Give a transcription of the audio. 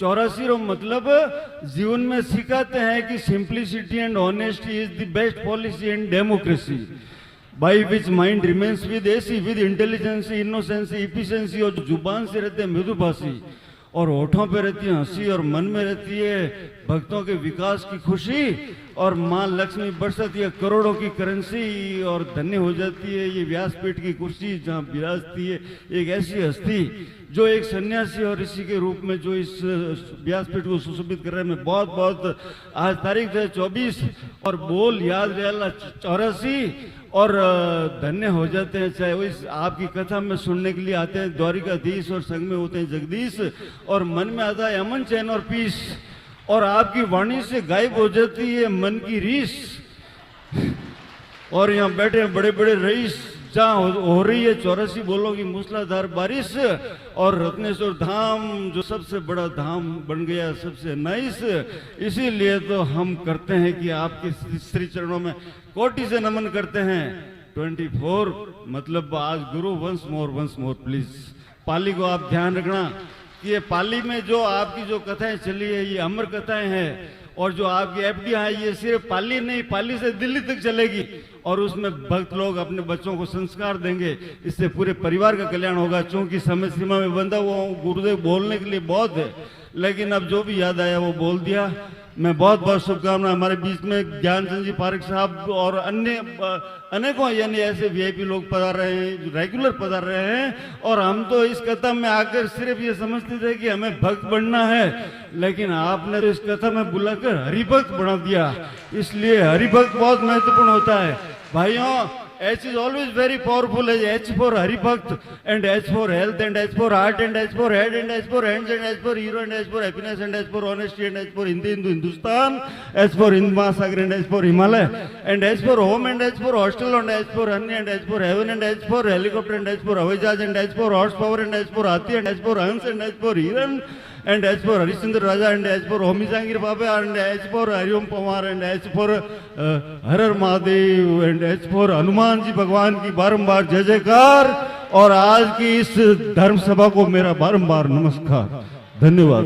84 रो मतलब जीवन में सिखाते हैं कि simplicity and honesty is the best policy in democracy, by which mind remains with AC with intelligence innocency efficiency, और जुबान से रहते हैं मृदुभाषी, और होठों पे रहती है हंसी, और मन में रहती है भक्तों के विकास की खुशी, और माँ लक्ष्मी बरसती है करोड़ों की करेंसी, और धन्य हो जाती है ये व्यासपीठ की कुर्सी जहाँ विराजती है एक ऐसी हस्ती जो एक सन्यासी और ऋषि के रूप में जो इस व्यासपीठ को सुशोभित कर रहे हैं। मैं बहुत बहुत आज तारीख है 24 और बोल याद रहेला 84 और धन्य हो जाते हैं। चाहे वो इस आपकी कथा में सुनने के लिए आते हैं द्वारिकाधीश और संग में होते हैं जगदीश, और मन में आता है अमन चैन और पीस, और आपकी वाणी से गायब हो जाती है मन की रीस, और यहाँ बैठे हैं बड़े बड़े रईस, जहाँ हो रही है 84 बोलों की मूसलाधार बारिश, और रत्नेश्वर धाम जो सबसे बड़ा धाम बन गया, सबसे नाइस, इसीलिए तो हम करते हैं कि आपके श्री चरणों में कोटि से नमन करते हैं। 24 मतलब आज गुरु वंस मोर प्लीज। पाली को आप ध्यान रखना कि ये पाली में जो आपकी जो कथाएं चली है ये अमर कथाएं हैं, और जो आपकी एफडी है ये सिर्फ पाली नहीं, पाली से दिल्ली तक चलेगी, और उसमें भक्त लोग अपने बच्चों को संस्कार देंगे, इससे पूरे परिवार का कल्याण होगा। चूंकि समय सीमा में बंधा हुआ हूँ, गुरुदेव बोलने के लिए बहुत है, लेकिन अब जो भी याद आया वो बोल दिया। मैं बहुत बहुत शुभकामना। हमारे बीच में ज्ञानचंद जी पारिक साहब और अन्य अनेकों यानी ऐसे वीआईपी लोग पधार रहे हैं, रेगुलर पधार रहे हैं, और हम तो इस कथा में आकर सिर्फ ये समझते थे कि हमें भक्त बनना है, लेकिन आपने तो इस कथा में बुलाकर हरिभक्त बना दिया। इसलिए हरिभक्त बहुत महत्वपूर्ण होता है भाइयों। H is always very powerful as H for Haribhakt, and H for health, and H for heart, and H for head, and H for hands, and H for hero, and H for happiness, and H for honesty, and H for Hindustan, H for Hind Mahasagar, and H for Himalaya, and H for home, and H for hostel, and H for honey, and H for heaven, and H for helicopter, and H for Hawaii Jahaz, and H for horsepower, and H for Hathi, and H for Hans, and H for Hiran, and H for Harishchandra Raja, and H for Homi Jahangir Baba, and H for Hariom Pawar, and H for Har Har Mahadev, and H for Hanuman ji भगवान की बारंबार जय जयकार, और आज की इस धर्म सभा को मेरा बारंबार नमस्कार। धन्यवाद।